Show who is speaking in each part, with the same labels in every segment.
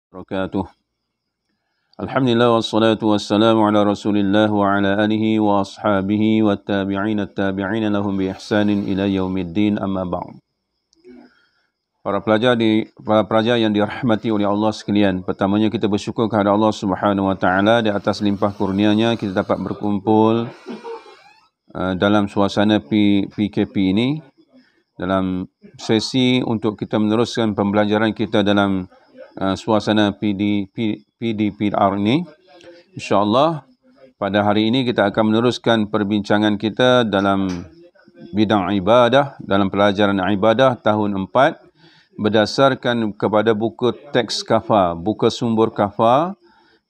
Speaker 1: Wabarakatuh. Alhamdulillah wassalatu wassalamu ala Rasulillah wa ala alihi wa ashabihi wa tabi'in lahum bi ihsanin ila yaumiddin, amma ba'd. Para pelajar yang dirahmati oleh Allah sekalian, pertamanya kita bersyukur kepada Allah Subhanahu wa taala di atas limpah kurnia-Nya kita dapat berkumpul dalam suasana PKP ini, dalam sesi untuk kita meneruskan pembelajaran kita dalam suasana PDPR ini. InsyaAllah pada hari ini kita akan meneruskan perbincangan kita dalam bidang ibadah, dalam pelajaran ibadah tahun 4 berdasarkan kepada buku teks kafa, buku sumber kafa,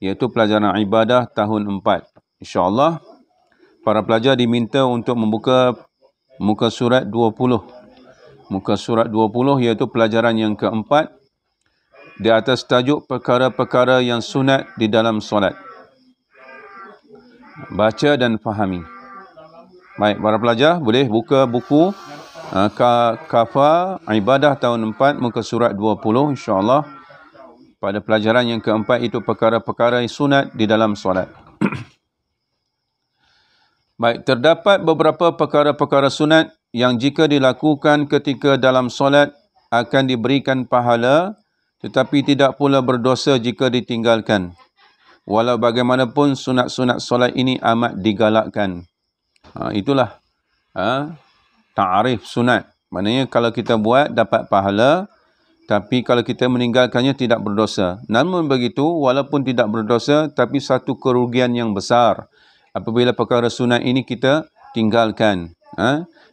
Speaker 1: iaitu pelajaran ibadah tahun 4. InsyaAllah para pelajar diminta untuk membuka muka surat 20. Muka surat 20 iaitu pelajaran yang keempat di atas tajuk perkara-perkara yang sunat di dalam solat. Baca dan fahami. Baik, para pelajar boleh buka buku Kafa Ibadah tahun 4 muka surat 20, insya-Allah. Pada pelajaran yang keempat itu perkara-perkara yang sunat di dalam solat. Baik, terdapat beberapa perkara-perkara sunat yang jika dilakukan ketika dalam solat akan diberikan pahala, tetapi tidak pula berdosa jika ditinggalkan. Walau bagaimanapun sunat-sunat solat ini amat digalakkan. Itulah ta'arif sunat. Maknanya kalau kita buat dapat pahala, tapi kalau kita meninggalkannya tidak berdosa. Namun begitu, walaupun tidak berdosa, tapi satu kerugian yang besar apabila perkara sunat ini kita tinggalkan.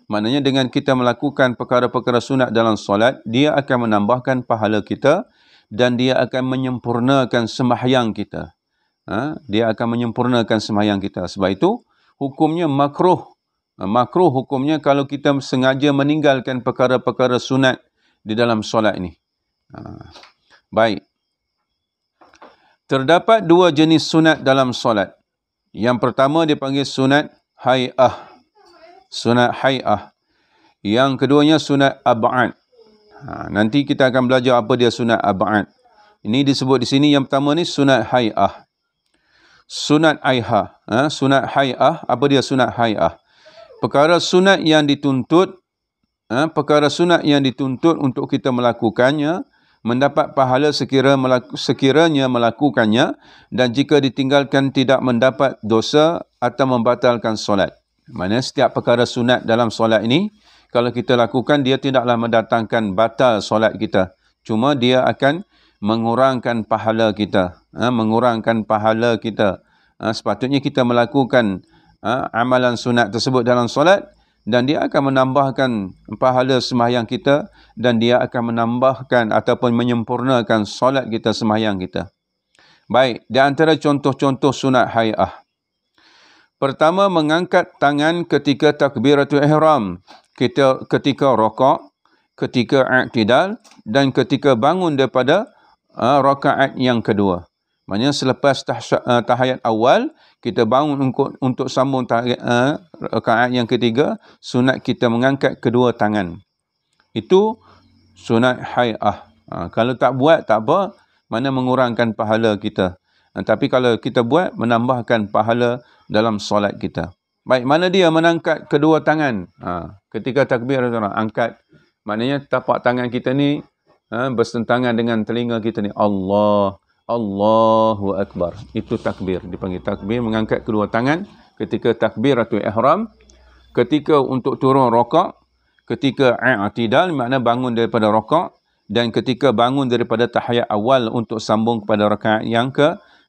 Speaker 1: Maknanya dengan kita melakukan perkara-perkara sunat dalam solat, dia akan menambahkan pahala kita dan dia akan menyempurnakan sembahyang kita. Dia akan menyempurnakan sembahyang kita. Sebab itu, hukumnya makruh. Makruh hukumnya kalau kita sengaja meninggalkan perkara-perkara sunat di dalam solat ini. Baik. Terdapat dua jenis sunat dalam solat. Yang pertama dipanggil sunat hay'ah. Sunat hay'ah. Yang keduanya sunat ab'ad. Nanti kita akan belajar apa dia sunat ab'ad. Ini disebut di sini yang pertama ni sunat hay'ah. Sunat hay'ah. Sunat hay'ah, apa dia sunat hay'ah? Perkara sunat yang dituntut, perkara sunat yang dituntut untuk kita melakukannya, mendapat pahala sekiranya melakukannya, dan jika ditinggalkan tidak mendapat dosa atau membatalkan solat. Maksudnya setiap perkara sunat dalam solat ini, kalau kita lakukan, dia tidaklah mendatangkan batal solat kita. Cuma dia akan mengurangkan pahala kita. Mengurangkan pahala kita. Sepatutnya kita melakukan amalan sunat tersebut dalam solat, dan dia akan menambahkan pahala sembahyang kita, dan dia akan menambahkan ataupun menyempurnakan solat kita, sembahyang kita. Baik, di antara contoh-contoh sunat hay'ah. Pertama, mengangkat tangan ketika takbiratul ihram. Ketika rakaat, ketika i'tidal, dan ketika bangun daripada rakaat yang kedua. Maksudnya selepas tahiyat awal, kita bangun untuk sambung rakaat yang ketiga, sunat kita mengangkat kedua tangan. Itu sunat hay'ah. Kalau tak buat, tak apa, mana mengurangkan pahala kita. Tapi kalau kita buat, menambahkan pahala dalam solat kita. Baik, mana dia menangkat kedua tangan? Ketika takbir, angkat. Maknanya tapak tangan kita ni bersentangan dengan telinga kita ni. Allahu Akbar. Itu takbir. Dipanggil takbir, mengangkat kedua tangan ketika takbiratul ihram, ketika untuk turun rakaat, ketika i'tidal, makna bangun daripada rakaat, dan ketika bangun daripada tahiyat awal untuk sambung kepada rakaat yang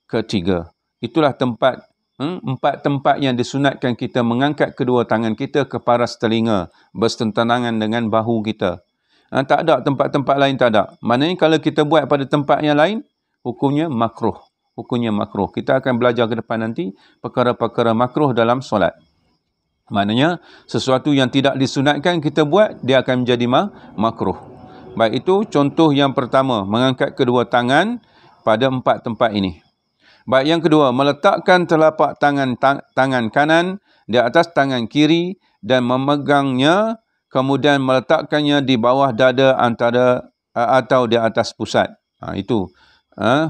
Speaker 1: ketiga. Itulah empat tempat yang disunatkan kita mengangkat kedua tangan kita ke paras telinga, bersentangan dengan bahu kita. Tak ada tempat-tempat lain, tak ada. Maknanya kalau kita buat pada tempat yang lain, hukumnya makruh. Hukumnya makruh. Kita akan belajar ke depan nanti perkara-perkara makruh dalam solat. Maknanya sesuatu yang tidak disunatkan kita buat, dia akan menjadi makruh. Baik, itu contoh yang pertama, mengangkat kedua tangan pada empat tempat ini. Baik, yang kedua, meletakkan telapak tangan kanan di atas tangan kiri dan memegangnya, kemudian meletakkannya di bawah dada atau di atas pusat. Itu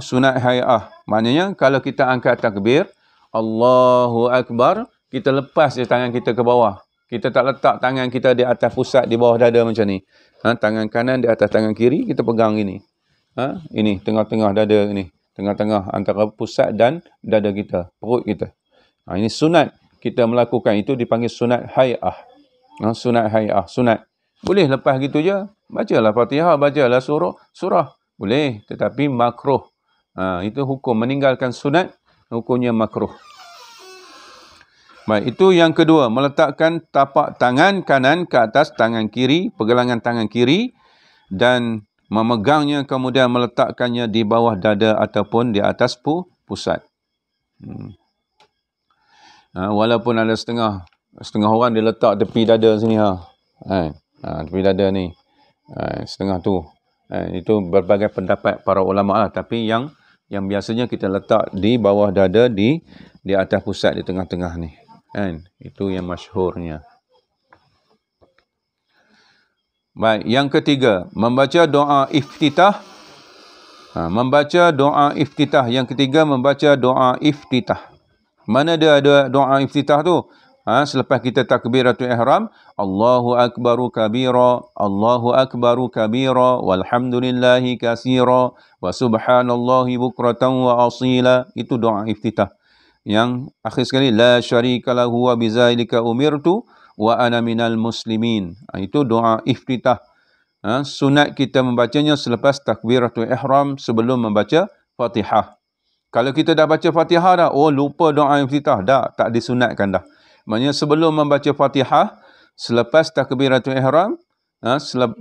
Speaker 1: sunat hay'ah. Maknanya kalau kita angkat takbir, Allahu Akbar, kita lepas je tangan kita ke bawah. Kita tak letak tangan kita di atas pusat, di bawah dada macam ni. Tangan kanan di atas tangan kiri, kita pegang gini. Ini, tengah-tengah dada ni. Tengah-tengah antara pusat dan dada kita, perut kita. Ini sunat kita melakukan, itu dipanggil sunat hay'ah. Sunat hay'ah, sunat. Boleh lepas gitu je. Bacalah Fatihah, bacalah surah. Boleh, tetapi makruh. Itu hukum meninggalkan sunat, hukumnya makruh. Baik, itu yang kedua, meletakkan tapak tangan kanan ke atas tangan kiri, pergelangan tangan kiri, dan memegangnya kemudian meletakkannya di bawah dada ataupun di atas pusat. Walaupun ada setengah orang dia letak tepi dada sini. Tepi dada ni. Setengah tu. Itu berbagai pendapat para ulama lah. Tapi yang biasanya kita letak di bawah dada, di atas pusat, di tengah-tengah ni. Itu yang masyhurnya. Baik, yang ketiga, membaca doa iftitah. Membaca doa iftitah. Yang ketiga, membaca doa iftitah. Mana dia ada doa iftitah tu? Selepas kita takbiratul ihram, Allahu akbaru kabira, Allahu akbaru kabira, walhamdulillahi katsira, wa subhanallahi bukratan wa asila. Itu doa iftitah. Yang akhir sekali, la syarika lahu wa bizailika umirtu wa ana minal muslimin. Itu doa iftitah. Sunat kita membacanya selepas takbiratul ihram, sebelum membaca Fatihah. Kalau kita dah baca Fatihah dah, lupa doa iftitah, tak disunatkan dah. Maksudnya sebelum membaca Fatihah, selepas takbiratul ihram,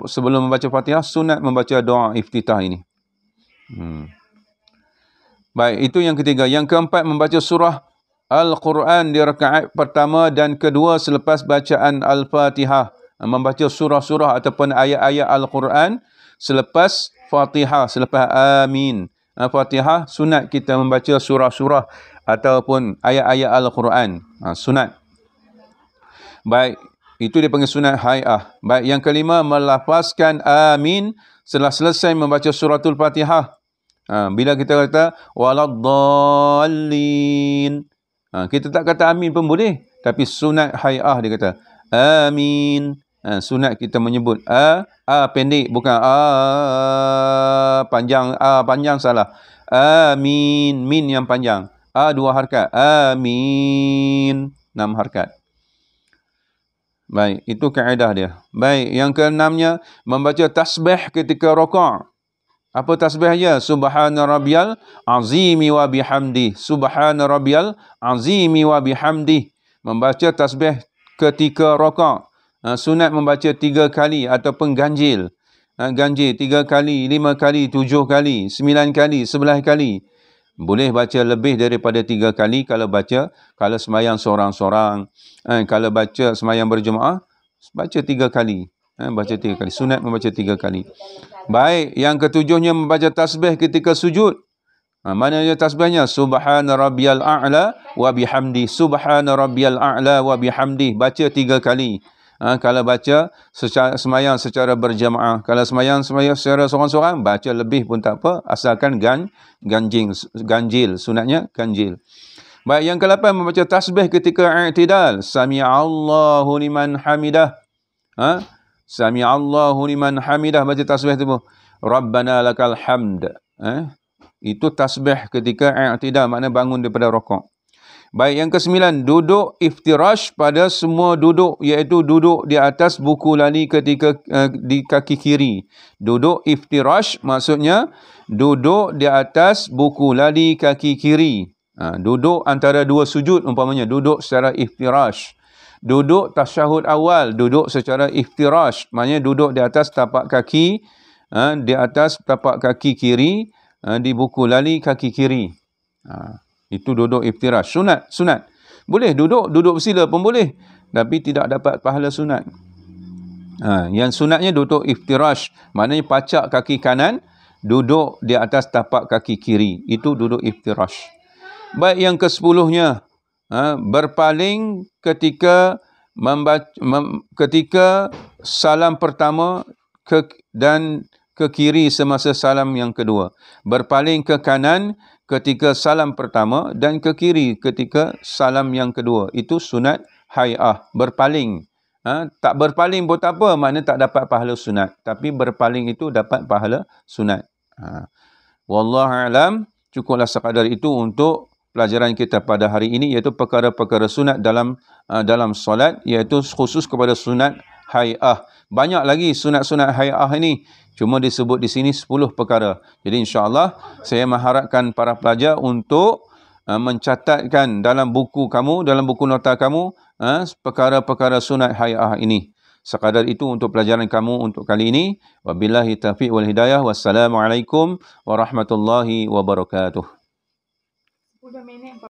Speaker 1: sebelum membaca Fatihah, sunat membaca doa iftitah ini. Baik, itu yang ketiga. Yang keempat, membaca surah Al-Quran di rakaat pertama dan kedua selepas bacaan Al-Fatihah. Membaca surah-surah ataupun ayat-ayat Al-Quran selepas Fatihah, selepas Amin. Fatihah, sunat kita membaca surah-surah ataupun ayat-ayat Al-Quran. Sunat. Baik, itu dipanggil sunat hay'ah. Baik, yang kelima, melafazkan Amin setelah selesai membaca suratul Fatihah. Bila kita kata waladdallin, kita tak kata amin pun boleh, tapi sunat hay'ah dia kata amin. Sunat kita menyebut pendek, bukan panjang. Panjang salah. Amin, min yang panjang. 2 harakat. Amin, 6 harakat. Baik, itu kaedah dia. Baik, yang keenamnya, membaca tasbih ketika rakaat. Apa tasbihnya? Subhana rabbiyal azimi wa bihamdi. Subhana rabbiyal azimi wa bihamdi. Membaca tasbih ketika rakaat. Sunat membaca 3 kali ataupun ganjil. Ganjil 3 kali, 5 kali, 7 kali, 9 kali, 11 kali. Boleh baca lebih daripada 3 kali kalau sembahyang seorang-seorang. Kalau baca sembahyang berjemaah, baca 3 kali. Baca 3 kali. Sunat membaca 3 kali. Baik, yang ketujuhnya membaca tasbih ketika sujud. Mana dia tasbihnya? Subhana rabbiyal a'la wa bihamdi. Subhana rabbiyal a'la wa bihamdi. Baca 3 kali. Kalau baca sembahyang secara berjamaah. Kalau sembahyang secara seorang-seorang, baca lebih pun tak apa. Asalkan ganjil. Sunatnya ganjil. Baik, yang ke-8, membaca tasbih ketika i'tidal. Sami'allahu liman hamidah. Sami'allahu liman hamidah, baca tasbih tu. Rabbana lakal hamd. Itu tasbih ketika i'tidal, makna bangun daripada rakaat. Baik, yang ke-9, duduk iftirash pada semua duduk, iaitu duduk di atas buku lali ketika di kaki kiri. Duduk iftirash maksudnya duduk di atas buku lali kaki kiri. Duduk antara 2 sujud umpamanya, duduk secara iftirash. Duduk tasyahud awal, duduk secara iftirash, maknanya duduk di atas tapak kaki, di atas tapak kaki kiri, di buku lali kaki kiri. Itu duduk iftirash. Sunat. Boleh duduk bersila pun boleh, tapi tidak dapat pahala sunat. Yang sunatnya duduk iftirash, maknanya pacak kaki kanan, duduk di atas tapak kaki kiri. Itu duduk iftirash. Baik, yang ke-10-nya, berpaling ketika ketika salam pertama dan ke kiri semasa salam yang kedua. Berpaling ke kanan ketika salam pertama dan ke kiri ketika salam yang kedua. Itu sunat hay'ah, berpaling. Tak berpaling pun tak apa, maknanya tak dapat pahala sunat. Tapi berpaling itu dapat pahala sunat. Wallahu'alam, cukuplah sekadar itu untuk pelajaran kita pada hari ini, iaitu perkara-perkara sunat dalam solat, iaitu khusus kepada sunat hay'ah. Banyak lagi sunat-sunat hay'ah ini, cuma disebut di sini 10 perkara. Jadi insya-Allah saya mengharapkan para pelajar untuk mencatatkan dalam buku kamu, dalam buku nota kamu, perkara-perkara sunat hay'ah ini. Sekadar itu untuk pelajaran kamu untuk kali ini. Wabillahi taufiq wal hidayah. Wassalamualaikum warahmatullahi wabarakatuh.